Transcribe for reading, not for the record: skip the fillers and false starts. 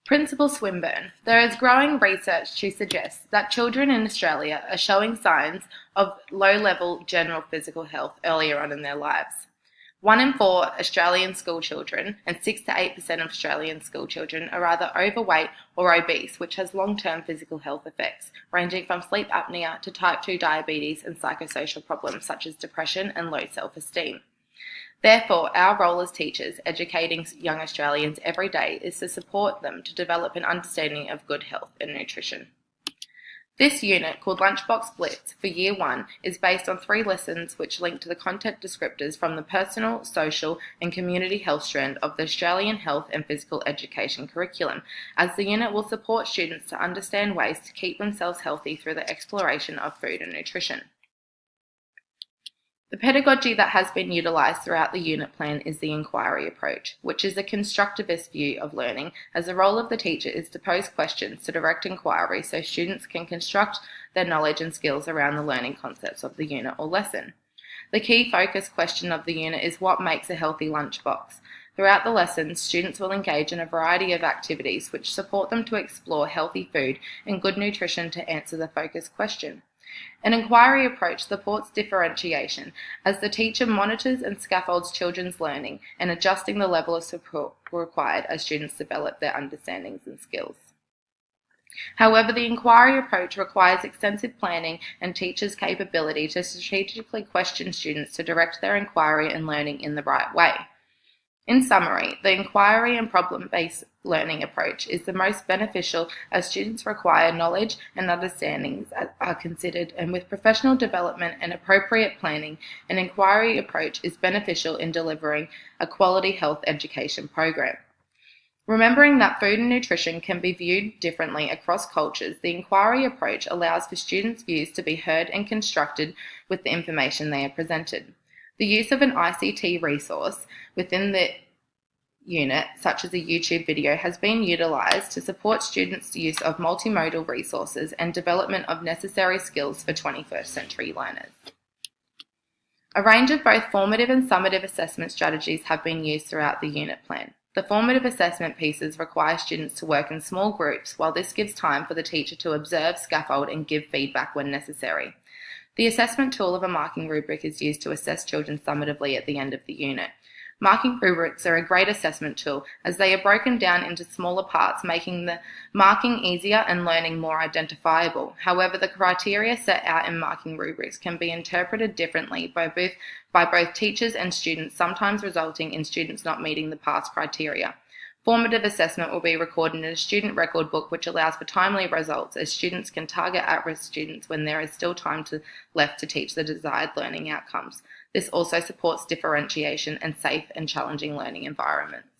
Principal Swinburne. There is growing research to suggest that children in Australia are showing signs of low-level general physical health earlier on in their lives. 1 in 4 Australian school children and 6 to 8% of Australian school children are either overweight or obese, which has long-term physical health effects, ranging from sleep apnea to type 2 diabetes and psychosocial problems such as depression and low self-esteem. Therefore, our role as teachers educating young Australians every day is to support them to develop an understanding of good health and nutrition. This unit, called Lunchbox Blitz for Year 1, is based on 3 lessons which link to the content descriptors from the personal, social and community health strand of the Australian health and physical education curriculum, as the unit will support students to understand ways to keep themselves healthy through the exploration of food and nutrition. The pedagogy that has been utilised throughout the unit plan is the inquiry approach, which is a constructivist view of learning, as the role of the teacher is to pose questions to direct inquiry so students can construct their knowledge and skills around the learning concepts of the unit or lesson. The key focus question of the unit is what makes a healthy lunchbox. Throughout the lessons, students will engage in a variety of activities which support them to explore healthy food and good nutrition to answer the focus question. An inquiry approach supports differentiation, as the teacher monitors and scaffolds children's learning and adjusting the level of support required as students develop their understandings and skills. However, the inquiry approach requires extensive planning and teachers' capability to strategically question students to direct their inquiry and learning in the right way. In summary, the inquiry and problem-based learning approach is the most beneficial as students require knowledge and understandings are considered, and with professional development and appropriate planning, an inquiry approach is beneficial in delivering a quality health education program. Remembering that food and nutrition can be viewed differently across cultures, the inquiry approach allows for students' views to be heard and constructed with the information they are presented. The use of an ICT resource within the unit, such as a YouTube video, has been utilised to support students' use of multimodal resources and development of necessary skills for 21st century learners. A range of both formative and summative assessment strategies have been used throughout the unit plan. The formative assessment pieces require students to work in small groups, while this gives time for the teacher to observe, scaffold and give feedback when necessary. The assessment tool of a marking rubric is used to assess children summatively at the end of the unit. Marking rubrics are a great assessment tool as they are broken down into smaller parts, making the marking easier and learning more identifiable. However, the criteria set out in marking rubrics can be interpreted differently by both teachers and students, sometimes resulting in students not meeting the pass criteria. Formative assessment will be recorded in a student record book, which allows for timely results, as students can target at-risk students when there is still time left to teach the desired learning outcomes. This also supports differentiation and safe and challenging learning environments.